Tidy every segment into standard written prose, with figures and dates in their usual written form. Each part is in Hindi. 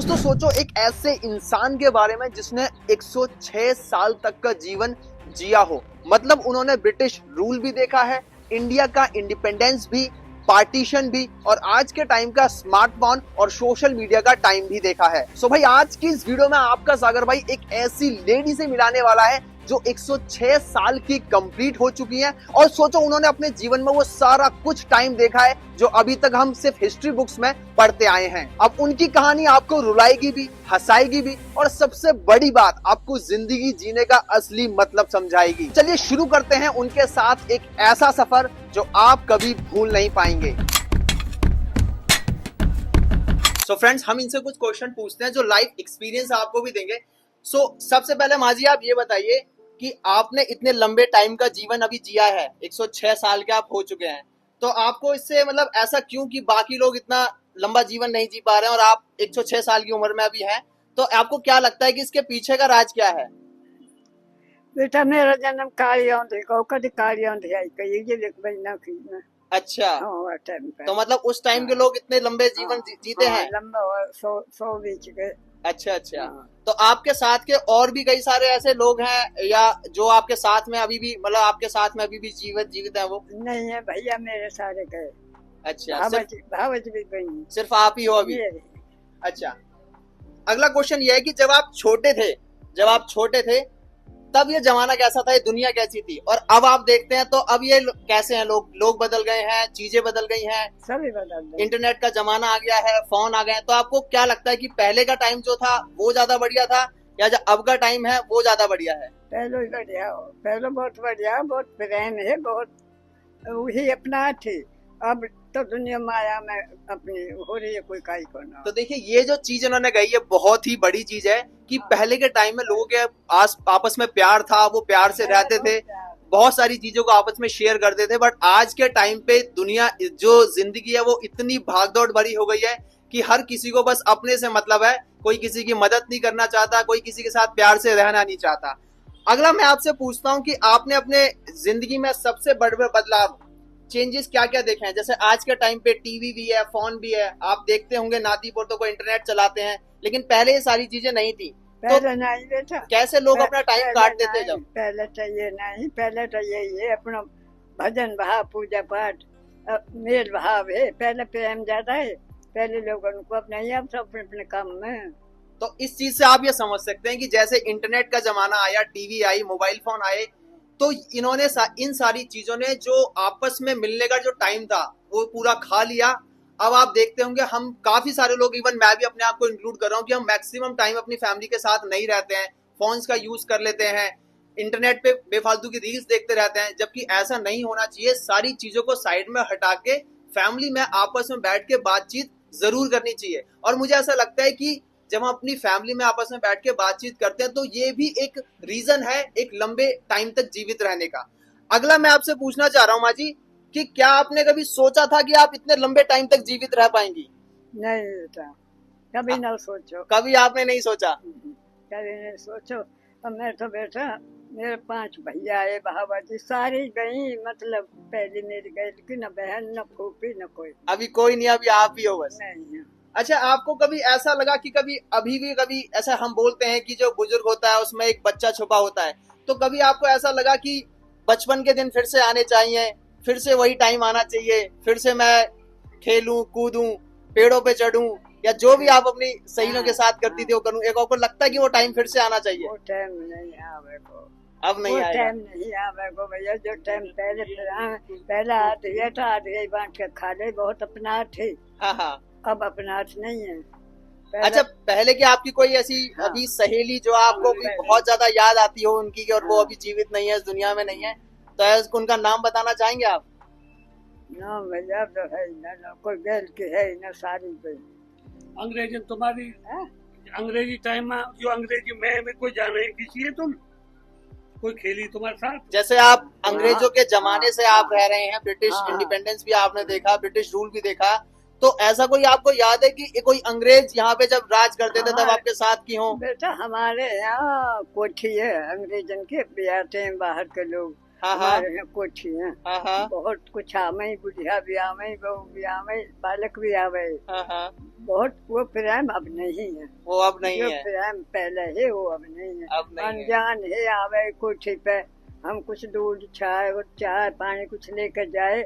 दोस्तों सोचो एक ऐसे इंसान के बारे में जिसने 106 साल तक का जीवन जिया हो। मतलब उन्होंने ब्रिटिश रूल भी देखा है, इंडिया का इंडिपेंडेंस भी, पार्टीशन भी, और आज के टाइम का स्मार्टफोन और सोशल मीडिया का टाइम भी देखा है। सो भाई आज की इस वीडियो में आपका सागर भाई एक ऐसी लेडी से मिलाने वाला है जो 106 साल की कंप्लीट हो चुकी हैं, और सोचो उन्होंने अपने जीवन में वो सारा कुछ टाइम देखा है जो अभी तक हम सिर्फ हिस्ट्री बुक्स में पढ़ते आए हैं। अब उनकी कहानी आपको रुलाएगी भी, हंसाएगी भी, और सबसे बड़ी बात आपको जिंदगी जीने का असली मतलब समझाएगी। चलिए शुरू करते हैं उनके साथ एक ऐसा सफर जो आप कभी भूल नहीं पाएंगे। सो फ्रेंड्स, हम इनसे कुछ क्वेश्चन पूछते हैं जो लाइफ एक्सपीरियंस आपको भी देंगे। सबसे पहले माजी आप ये बताइए कि आपने इतने लंबे टाइम का जीवन अभी जिया है, 106 साल के आप हो चुके हैं, तो आपको इससे मतलब ऐसा क्यों कि बाकी लोग इतना लंबा जीवन नहीं जी पा रहे हैं और आप 106 साल की उम्र में अभी हैं, तो आपको क्या लगता है कि इसके पीछे का राज क्या है? बेटा मेरा जन्म कालियां को कभी कालियां आई कही ये देख बजना की ना। अच्छा, हाँ टाइम पे तो मतलब उस टाइम के लोग इतने लंबे जीवन जीते हैं। लंबा 100 बीच के। अच्छा, तो आपके साथ के और भी कई सारे ऐसे लोग हैं या जो आपके साथ में अभी भी मतलब आपके साथ में अभी भी जीवित है? वो नहीं है भैया, मेरे सारे गए। अच्छा, भावज भी गई, सिर्फ आप ही हो अभी? अच्छा, अगला क्वेश्चन ये है कि जब आप छोटे थे तब ये जमाना कैसा था, ये दुनिया कैसी थी, और अब आप देखते हैं तो अब ये कैसे हैं लोग बदल गए हैं, चीजें बदल गई हैं, सभी बदल गए, इंटरनेट का जमाना आ गया है, फोन आ गए हैं। तो आपको क्या लगता है कि पहले का टाइम जो था वो ज्यादा बढ़िया था या जो अब का टाइम है वो ज्यादा बढ़िया है? पहले बढ़िया हो, पहले बहुत बढ़िया, बहुत प्रेम है, बहुत वही अपना थी। अब तो दुनिया माया में अपनी हो रही है, कोई काई को ना। तो देखिए ये जो चीज उन्होंने कही है बहुत ही बड़ी चीज है कि पहले के टाइम में लोगों के आपस में प्यार था, वो प्यार से रहते थे, बहुत सारी चीजों को आपस में शेयर करते थे। बट आज के टाइम पे दुनिया जो जिंदगी है वो इतनी भागदौड़ भरी हो गई है कि हर किसी को बस अपने से मतलब है, कोई किसी की मदद नहीं करना चाहता, कोई किसी के साथ प्यार से रहना नहीं चाहता। अगला मैं आपसे पूछता हूँ कि आपने अपने जिंदगी में सबसे बड़े बदलाव, चेंजेस क्या क्या देखे हैं? जैसे आज के टाइम पे टीवी भी है, फोन भी है, आप देखते होंगे नाती पोतों को इंटरनेट चलाते हैं, लेकिन पहले ये सारी चीजें नहीं थी। पहले नहीं बेटा, कैसे लोग अपना टाइम काटते थे जब? पहले तो ये नहीं, पहले तो यही है अपना भजन भाव, पूजा पाठ, मेल भाव है। पहले प्रेम ज्यादा है, पहले लोगों को अब नहीं, अब सब अपने काम में। तो इस चीज से आप ये समझ सकते हैं कि जैसे इंटरनेट का जमाना आया, टीवी आई, मोबाइल फोन आए, तो इन्होंने इन सारी चीजों ने जो आपस में मिलने का जो टाइम था वो पूरा खा लिया। अब आप देखते होंगे हम काफी सारे लोग, इवन मैं भी अपने आप को इंक्लूड कर रहा हूँ, कि हम मैक्सिमम टाइम अपनी फैमिली के साथ नहीं रहते हैं, फोन्स का यूज कर लेते हैं, इंटरनेट पे बेफालतू की रील्स देखते रहते हैं, जबकि ऐसा नहीं होना चाहिए। सारी चीजों को साइड में हटा के फैमिली में आपस में बैठ के बातचीत जरूर करनी चाहिए। और मुझे ऐसा लगता है कि जब हम अपनी फैमिली में आपस में बैठ के बातचीत करते हैं तो ये भी एक रीजन है एक लंबे टाइम तक जीवित रहने का। अगला मैं आपसे पूछना चाह रहा हूँ माजी कि क्या आपने कभी सोचा था कि आप इतने लंबे टाइम तक जीवित रह पाएंगी? नहीं बेटा, कभी ना सोचो। कभी आपने नहीं सोचा? कभी नहीं सोचो। और मैं तो बेटा, मेरे 5 भैया है, बहावती सारी गई, मतलब पहले मेरी गई, लेकिन न बहन, न फूफी, न कोई। अभी कोई नहीं, अभी आप ही हो बस? नहीं। अच्छा, आपको कभी ऐसा लगा कि कभी अभी भी कभी ऐसा, हम बोलते हैं कि जो बुजुर्ग होता है उसमें एक बच्चा छुपा होता है, तो कभी आपको ऐसा लगा कि बचपन के दिन फिर से आने चाहिए, फिर से वही टाइम आना चाहिए, फिर से मैं खेलूं, कूदूं, पेड़ों पे चढ़ूं, या जो भी आप अपनी सहेलियों के साथ करती थी वो करूं? एक आपको लगता है कि वो टाइम फिर से आना चाहिए? वो टाइम नहीं आवे को, अब नहीं आएगा। टाइम नहीं आवे को भैया। जो टाइम पहले आते है तो आधे बांट के खा ले, बहुत अपना थे। हाँ, अब अपना नहीं है। अच्छा, पहले की आपकी कोई ऐसी अभी सहेली जो आपको भी बहुत ज्यादा याद आती हो उनकी, और वो अभी जीवित नहीं है, इस दुनिया में नहीं है, तो उनका नाम बताना चाहेंगे आप? नाम भैया तो है ना, कोई गैल की है ना, सारी पे अंग्रेजी तुम्हारी अंग्रेजी टाइम में जो अंग्रेजी में कोई जाने किसी है, तुम कोई खेली तुम्हारे साथ? जैसे आप अंग्रेजों के जमाने से आप रह रहे हैं, ब्रिटिश इंडिपेंडेंस भी आपने देखा, ब्रिटिश रूल भी देखा, तो ऐसा कोई आपको याद है कि कोई अंग्रेज यहाँ पे जब राज करते थे तब आपके साथ की हो? बेटा हमारे यहाँ कोठी है, अंग्रेजन के भी आते हैं बाहर के लोग, हाँ हाँ हमारे यहाँ कोठी है, हाँ हाँ बहुत कुछ आवे, बुढ़िया भी आवे, बहू भी आवे, बालक भी आवे। हाँ हाँ। बहुत वो प्रेम अब नहीं है, वो अब नहीं जो है, प्रेम पहले है वो अब नहीं है। अब नहीं है। अनजान है आवे कोठी पे, हम कुछ दूध चाय पानी कुछ लेकर जाए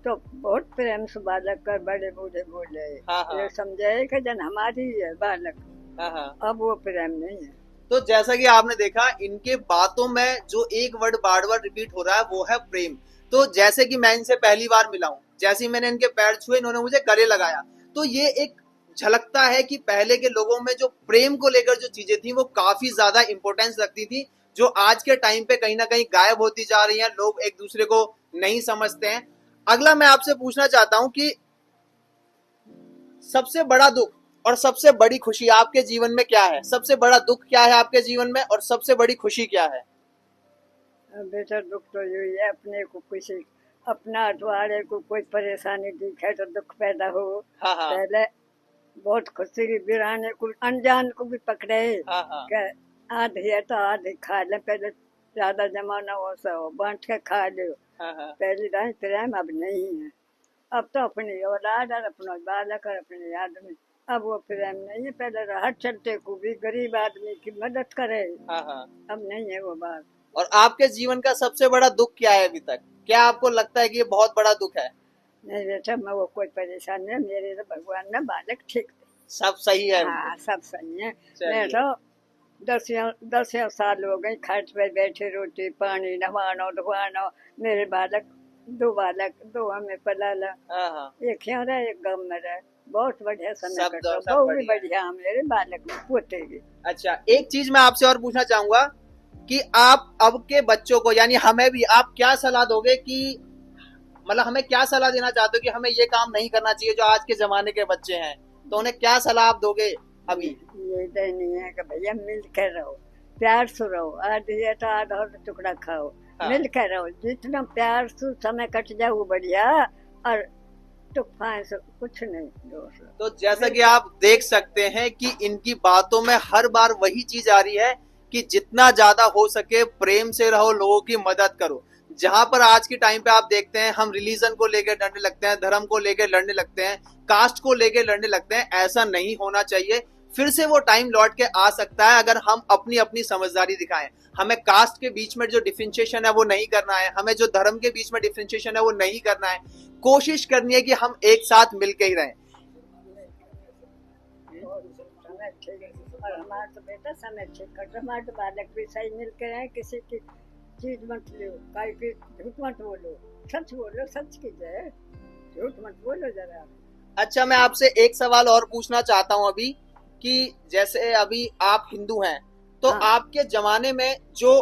तो बहुत प्रेम से बालक कर बड़े बूढ़े बोले, हाँ हाँ ये समझे कि जन हमारी है बालक। हाँ हाँ। अब वो प्रेम नहीं है। तो जैसा कि आपने देखा इनके बातों में जो एक वर्ड बार बार रिपीट हो रहा है वो है प्रेम। तो जैसे कि मैं इनसे पहली बार मिला हूँ, जैसे ही मैंने इनके पैर छुए इन्होंने मुझे गले लगाया, तो ये एक झलकता है कि पहले के लोगों में जो प्रेम को लेकर जो चीजें थी वो काफी ज्यादा इंपॉर्टेंस रखती थी, जो आज के टाइम पे कहीं ना कहीं गायब होती जा रही है। लोग एक दूसरे को नहीं समझते हैं। अगला मैं आपसे पूछना चाहता हूं कि सबसे बड़ा दुख और सबसे बड़ी खुशी आपके जीवन में क्या है? सबसे बड़ा दुख क्या है आपके जीवन में और सबसे बड़ी खुशी क्या है? बेटा दुख तो यही है, अपने को किसी अपना अठवाड़े को कोई परेशानी दिखे तो दुख पैदा हो। हाँ हाँ पहले बहुत खुशी की बिराने को अनजान को भी पकड़े, हाँ हाँ कि आधी है तो आधी खा ले, पहले ज्यादा जमाना हो सो बांट के खा लो। हाँ हाँ। पहली दाई प्रेम अब नहीं है, अब तो अपनी औलाद और अपना बालक और अपने आदमी, अब वो प्रेम नहीं है। पहले राहत चलते को भी गरीब आदमी की मदद करे, हाँ हाँ। अब नहीं है वो बात। और आपके जीवन का सबसे बड़ा दुख क्या है अभी तक? क्या आपको लगता है कि ये बहुत बड़ा दुख है? नहीं बेटा, मैं वो कोई परेशान नहीं, मेरे तो भगवान ने बालक ठीक थे, सब सही है? हाँ सब सही है। चलिए। मैं तो 10 साल हो गए खाट पे बैठे, रोटी पानी नवानो धुआनो, मेरे बालक दो हमें पलाला, हाँ हाँ। एक यहाँ रहे एक गाँव में रहे, बहुत बढ़िया समय सब कटा, सब बहुत बढ़िया। बढ़िया मेरे बालक पोते भी। अच्छा, एक चीज मैं आपसे और पूछना चाहूंगा कि आप अब के बच्चों को यानी हमें भी आप क्या सलाह दोगे कि मतलब हमें क्या सलाह देना चाहते हो कि हमें ये काम नहीं करना चाहिए जो आज के जमाने के बच्चे हैं, तो उन्हें क्या सलाह आप दोगे अभी? ये नहीं है कि भैया मिल कर रहो, प्यार से रहो, आधी है तो आधा और टुकड़ा खाओ, हाँ। मिल कर रहो, जितना प्यार से समय कट जाए वो बढ़िया, और तूफान से कुछ नहीं दोस्त। तो जैसा कि आप देख सकते हैं कि इनकी बातों में हर बार वही चीज आ रही है कि जितना ज्यादा हो सके प्रेम से रहो, लोगों की मदद करो। जहां पर आज के टाइम पे आप देखते हैं हम रिलीजन को लेकर लड़ने लगते हैं, धर्म को लेकर लड़ने लगते हैं, कास्ट को लेकर लड़ने लगते हैं, ऐसा नहीं होना चाहिए। फिर से वो टाइम लौट के आ सकता है अगर हम अपनी अपनी समझदारी दिखाएं। हमें कास्ट के बीच में जो डिफरेंशिएशन है वो नहीं करना है, हमें जो धर्म के बीच में डिफरेंशिएशन है वो नहीं करना है। कोशिश करनी है कि हम एक साथ मिलके ही रहें। समय ठीक है, और हमारा तो बेटा समय ठीक कट, हमारे तो बालक भी सही मिल के रहे, किसी की चीज मत लो, काई की झूठ मत बोलो, सच बोलो, सच की जय, झूठ मत बोलो जरा। अच्छा, मैं आपसे एक सवाल और पूछना चाहता हूं अभी कि जैसे अभी आप हिंदू हैं तो हाँ। आपके जमाने में जो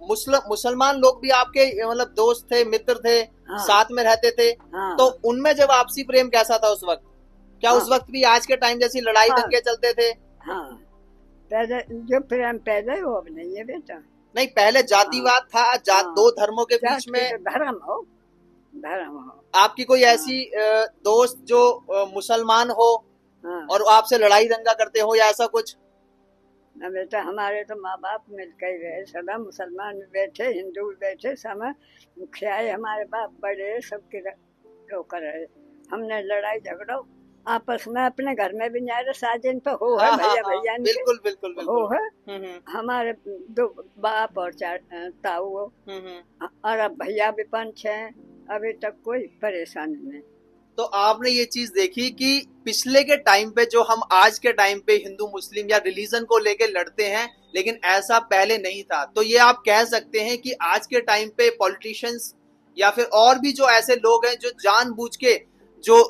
मुसलमान लोग भी आपके मतलब दोस्त थे, मित्र थे, हाँ। साथ में रहते थे, हाँ। तो उनमें जब आपसी प्रेम कैसा था उस वक्त? क्या हाँ। उस वक्त भी आज के टाइम जैसी लड़ाई हाँ। दंगे चलते थे? हाँ, पहले जो प्रेम पहले वो अब नहीं है बेटा। नहीं, पहले जातिवाद था, हाँ। दो धर्मों के बीच में। धर्म हो, धर्म हो। आपकी कोई ऐसी दोस्त जो मुसलमान हो हाँ। और आपसे लड़ाई दंगा करते हो या ऐसा कुछ? ना बेटा, हमारे तो माँ बाप मिलकर ही रहे सदा, मुसलमान भी बैठे, हिंदू भी बैठे, समय मुखियाए हमारे बाप बड़े सबके रोकर रहे। हमने लड़ाई झगड़ो आपस में अपने घर में भी न्याय साजिन तो हो है, हाँ, भैया हाँ, भैया इनके बिल्कुल बिल्कुल हो बिल्कुल। है। हमारे 2 बाप और 4 ताऊ हो, और अब भैया भी 5-6 हैं, अभी तक कोई परेशानी नहीं। तो आपने ये चीज देखी कि पिछले के टाइम पे जो हम आज के टाइम पे हिंदू मुस्लिम या रिलीजन को लेके लड़ते हैं, लेकिन ऐसा पहले नहीं था। तो ये आप कह सकते हैं कि आज के टाइम पे पॉलिटिशियंस या फिर और भी जो ऐसे लोग हैं जो जानबूझ के जो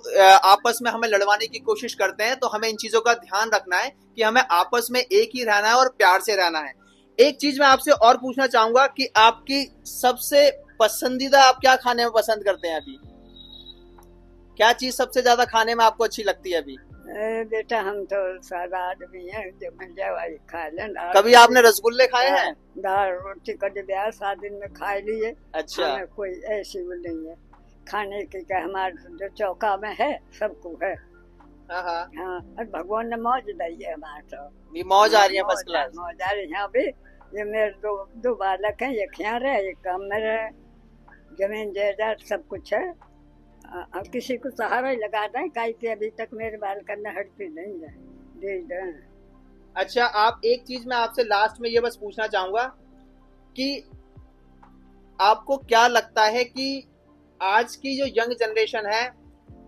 आपस में हमें लड़वाने की कोशिश करते हैं, तो हमें इन चीजों का ध्यान रखना है कि हमें आपस में एक ही रहना है और प्यार से रहना है। एक चीज मैं आपसे और पूछना चाहूंगा कि आपकी सबसे पसंदीदा आप क्या खाने में पसंद करते हैं अभी? क्या चीज सबसे ज्यादा खाने में आपको अच्छी लगती है अभी? बेटा हम तो सादा आदमी है, जो मिल जाए वही खा लें। कभी आपने रसगुल्ले खाए हैं? दाल रोटी कभी ब्याह शादी में खा लिए। अच्छा। हमें कोई ऐसी वो नहीं है खाने की, क्या हमारे जो चौका में है सबको है। हाँ हाँ। हाँ, और भगवान ने मौज दी है हमारे तो। ये मौज आ रही है फर्स्ट क्लास। मौज आ रही है। यहाँ भी ये मेरे दो बालक हैं, एक यहाँ रहे एक काम में रहे, जमीन जायदाद सब कुछ है। किसी को सहारा ही लगा दें, काई के अभी तक मेरे बाल करने हटती नहीं है, दे दें। अच्छा, आप एक चीज मैं आपसे लास्ट में ये बस पूछना चाहूंगा कि आपको क्या लगता है कि आज की जो यंग जनरेशन है,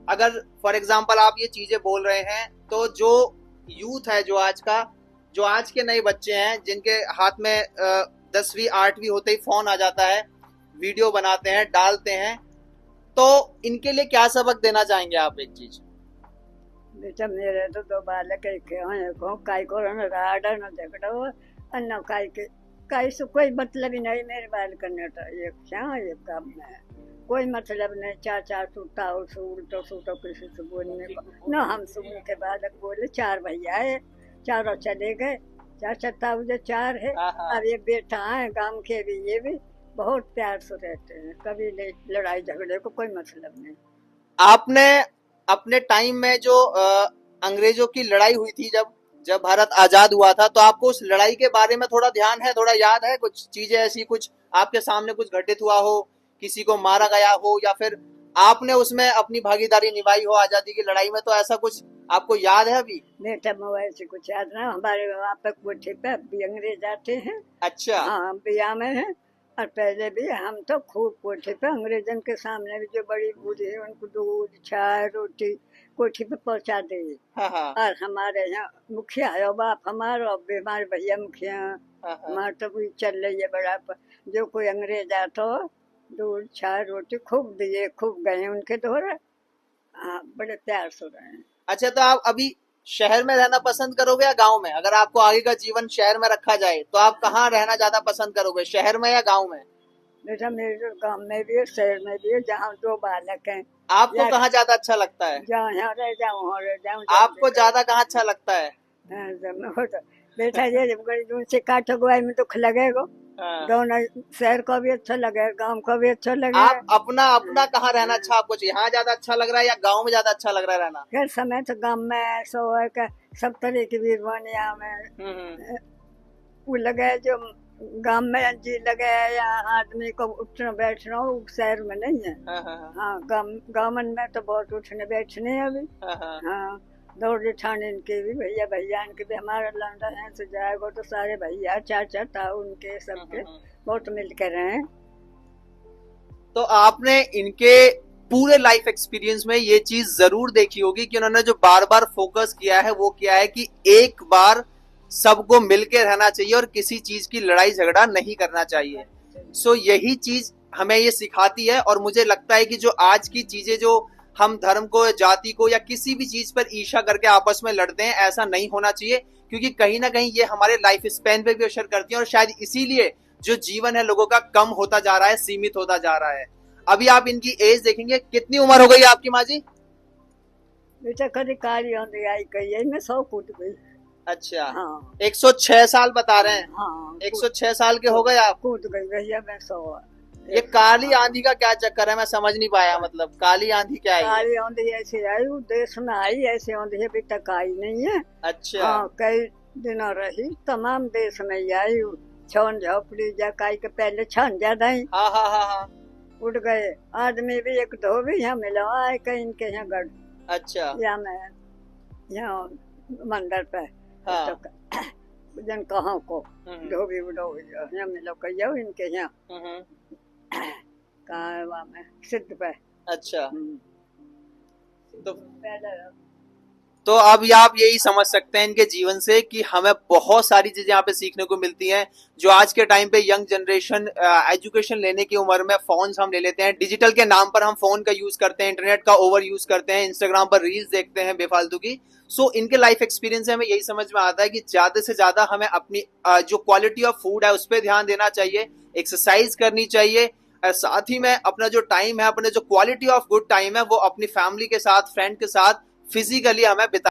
अगर फॉर एग्जांपल आप ये चीजें बोल रहे हैं, तो जो यूथ है, जो आज के नए बच्चे हैं, जिनके हाथ में 10वीं 8वीं होते ही फोन आ जाता है, वीडियो बनाते हैं, डालते हैं, तो इनके लिए क्या सबक देना चाहेंगे आप? एक चीज बेटा, मेरे तो 2 बालक हैं, काई को न राड न झगड़ो, न काई से कोई मतलब ही नहीं मेरे बाल करने का। ये क्या ये काम में है, कोई मतलब नहीं। चाचा सूता तो सूटो किसी से बोलने को न, हम सुन के बालक बोले 4 भैया है, चारों चले गए, चाचा ताऊ 4 है, अब ये बेटा है गांव के भी, ये भी बहुत प्यार से रहते हैं, कभी नहीं लड़ाई झगड़े को कोई मतलब नहीं। आपने अपने टाइम में जो अंग्रेजों की लड़ाई हुई थी, जब भारत आजाद हुआ था, तो आपको उस लड़ाई के बारे में थोड़ा ध्यान है, थोड़ा याद है? कुछ चीजें ऐसी कुछ आपके सामने कुछ घटित हुआ हो, किसी को मारा गया हो, या फिर आपने उसमें अपनी भागीदारी निभाई हो आजादी की लड़ाई में, तो ऐसा कुछ आपको याद है अभी? बेटा, मोबाइल से कुछ याद ना, हमारे वहाँ पे कोठे पे अब भी अंग्रेज आते हैं। अच्छा। हाँ, बिया में है, और पहले भी हम तो खूब कोठे पे अंग्रेजन के सामने भी जो बड़ी बूढ़ी है उनको दूध चाय रोटी कोठी पे पहुँचा दे। और हमारे यहाँ मुखिया है बाप हमारा, हमारे भैया मुखिया, हमारे तो भी चल रही है बड़ा, जो कोई अंग्रेज आता हो दूध चाय रोटी खूब दिए, खूब गए उनके द्वारा। हाँ, बड़े प्यार से रहे हैं। अच्छा, तो आप अभी शहर में रहना पसंद करोगे या गांव में? अगर आपको आगे का जीवन शहर में रखा जाए तो आप कहाँ रहना ज्यादा पसंद करोगे, शहर में या गांव में? बेटा, मेरे तो गांव में भी है, शहर में भी है, जहाँ 2 बालक हैं। आपको कहाँ ज्यादा अच्छा लगता है? जहाँ यहाँ रह जाऊँ वहाँ रह जाऊँ। आपको ज्यादा कहाँ अच्छा लगता है? बेटा, ये दूर से काटो गुआई में दुख लगेगा, दोनों शहर को भी अच्छा लगे, गांव को भी अच्छा लगे। आप अपना कहाँ रहना अच्छा आपको चाहिए? यहाँ ज्यादा अच्छा लग रहा है या गांव में ज्यादा अच्छा लग रहा है रहना? खैर समय तो गांव में सो है का सब तरह की बीरवानिया में वो लगे, जो गांव में जी लगे या आदमी को उठना बैठना हो, शहर में नहीं है। हाँ, गाँव में तो बहुत उठने बैठने है अभी। हाँ, दौड़ जेठानी इनके भी भैया इनके भी, हमारा लौंडा है तो जाएगा तो सारे भैया चाचा ताऊ उनके सबके बहुत मिलकर हैं। तो आपने इनके पूरे लाइफ एक्सपीरियंस में ये चीज जरूर देखी होगी कि उन्होंने जो बार बार फोकस किया है वो किया है कि एक बार सबको मिलकर रहना चाहिए और किसी चीज की लड़ाई झगड़ा नहीं करना चाहिए। सो यही चीज हमें ये सिखाती है, और मुझे लगता है कि जो आज की चीजें, जो हम धर्म को, जाति को या किसी भी चीज पर ईर्ष्या करके आपस में लड़ते हैं, ऐसा नहीं होना चाहिए, क्योंकि कहीं ना कहीं ये हमारे लाइफ स्पैन पे भी असर करती है, और शायद इसीलिए जो जीवन है लोगों का कम होता जा रहा है, सीमित होता जा रहा है। अभी आप इनकी एज देखेंगे, कितनी उम्र हो गई आपकी माँ जी? बेटा, कभी काली आंधी आई कही मैं 100 कूद गई। अच्छा। हाँ। 106 साल बता रहे हैं? हाँ, 106 साल के हो गए आप? कूद गई भैया मैं 100। ये काली आंधी का क्या चक्कर है, मैं समझ नहीं पाया, मतलब काली आंधी क्या है? काली आंधी ऐसे आई, देश में आई, ऐसे आंधी अभी तक आई नहीं है। अच्छा। हाँ, कई दिनों रही, तमाम देश में आई, छन झोपड़ी जा काई के पहले छन ज्यादा ही। हाँ। उड़ गए आदमी भी, 1-2 भी यहाँ मिला आए कहीं इनके यहाँ गढ़। अच्छा। या मैं यहाँ मंदिर पे हाँ। तो जन कहाँ को धोबी उड़ो यहाँ मिलो कहियो इनके यहाँ कहाँ में सिद्ध पे। अच्छा। तो अब आप यही समझ सकते हैं इनके जीवन से कि हमें बहुत सारी चीजें यहाँ पे सीखने को मिलती हैं, जो आज के टाइम पे यंग जनरेशन एजुकेशन लेने की उम्र में फोन्स हम ले लेते हैं, डिजिटल के नाम पर हम फोन का यूज करते हैं, इंटरनेट का ओवर यूज करते हैं, इंस्टाग्राम पर रील्स देखते हैं बेफालतू की। सो इनके लाइफ एक्सपीरियंस से हमें यही समझ में आता है कि ज्यादा से ज्यादा हमें अपनी जो क्वालिटी ऑफ फूड है उस पर ध्यान देना चाहिए, एक्सरसाइज करनी चाहिए, साथ ही में अपना जो टाइम है, अपने जो क्वालिटी ऑफ गुड टाइम है वो अपनी फैमिली के साथ, फ्रेंड के साथ फिजिकली हमें बिता